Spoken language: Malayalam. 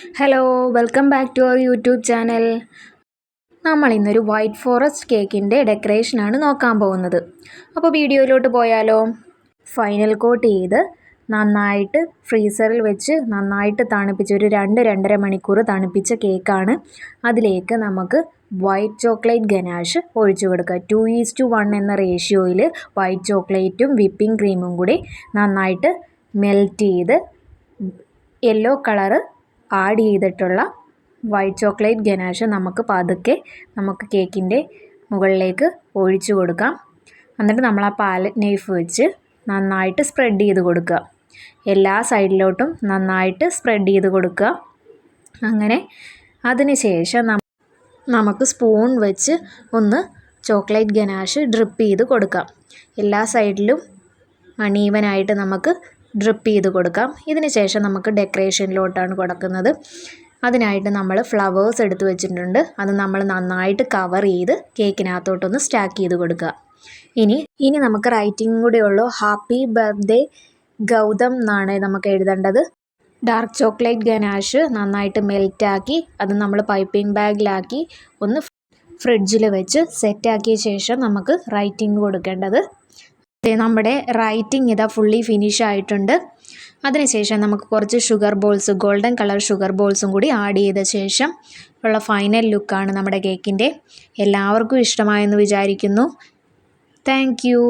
Hello welcome back to our YouTube channel. നമ്മൾ ഇന്നൊരു വൈറ്റ് ഫോറസ്റ്റ് കേക്കിൻ്റെ ഡെക്കറേഷനാണ് നോക്കാൻ പോകുന്നത്. അപ്പോൾ വീഡിയോയിലോട്ട് പോയാലോ. ഫൈനൽ കോട്ട് ചെയ്ത് നന്നായിട്ട് ഫ്രീസറിൽ വെച്ച് നന്നായിട്ട് തണുപ്പിച്ച് ഒരു 2-2.5 മണിക്കൂർ തണുപ്പിച്ച കേക്കാണ്. അതിലേക്ക് നമുക്ക് വൈറ്റ് ചോക്ലേറ്റ് ഗനാഷ് ഒഴിച്ചു കൊടുക്കുക. 2:1 എന്ന റേഷ്യോയിൽ വൈറ്റ് ചോക്ലേറ്റും വിപ്പിംഗ് ക്രീമും കൂടി നന്നായിട്ട് മെൽറ്റ് ചെയ്ത് യെല്ലോ കളറ് ആഡ് ചെയ്തിട്ടുള്ള വൈറ്റ് ചോക്ലേറ്റ് ഗനാഷ് നമുക്ക് കേക്കിൻ്റെ മുകളിലേക്ക് ഒഴിച്ചു കൊടുക്കാം. എന്നിട്ട് നമ്മൾ ആ പാലറ്റ് നൈഫ് വെച്ച് നന്നായിട്ട് സ്പ്രെഡ് ചെയ്ത് കൊടുക്കുക. എല്ലാ സൈഡിലോട്ടും നന്നായിട്ട് സ്പ്രെഡ് ചെയ്ത് കൊടുക്കുക. അങ്ങനെ അതിന് ശേഷം നമുക്ക് സ്പൂൺ വെച്ച് ഒന്ന് ചോക്ലേറ്റ് ഗനാഷ് ഡ്രിപ്പ് ചെയ്ത് കൊടുക്കാം. എല്ലാ സൈഡിലും അണീവനായിട്ട് നമുക്ക് ഡ്രിപ്പ് ചെയ്ത് കൊടുക്കാം. ഇതിന് ശേഷം നമുക്ക് ഡെക്കറേഷനിലോട്ടാണ് കൊടുക്കുന്നത്. അതിനായിട്ട് നമ്മൾ ഫ്ലവേഴ്സ് എടുത്ത് വെച്ചിട്ടുണ്ട്. അത് നമ്മൾ നന്നായിട്ട് കവർ ചെയ്ത് കേക്കിനകത്തോട്ടൊന്ന് സ്റ്റാക്ക് ചെയ്ത് കൊടുക്കുക. ഇനി നമുക്ക് റൈറ്റിംഗ് കൂടെ ഉള്ളൂ. ഹാപ്പി ബർത്ത്ഡേ ഗൗതം എന്നാണ് നമുക്ക് എഴുതേണ്ടത്. ഡാർക്ക് ചോക്ലേറ്റ് ഗനാഷ് നന്നായിട്ട് മെൽറ്റാക്കി അത് നമ്മൾ പൈപ്പിംഗ് ബാഗിലാക്കി ഒന്ന് ഫ്രിഡ്ജിൽ വെച്ച് സെറ്റാക്കിയ ശേഷം നമുക്ക് റൈറ്റിംഗ് കൊടുക്കേണ്ടത്. നമ്മുടെ റൈറ്റിംഗ് ഇതാ ഫുള്ളി ഫിനിഷ് ആയിട്ടുണ്ട്. അതിനുശേഷം നമുക്ക് കുറച്ച് sugar balls, golden colour sugar ബോൾസും കൂടി ആഡ് ചെയ്ത ശേഷം ഉള്ള ഫൈനൽ ലുക്കാണ് നമ്മുടെ കേക്കിൻ്റെ. എല്ലാവർക്കും ഇഷ്ടമായെന്ന് വിചാരിക്കുന്നു. Thank you.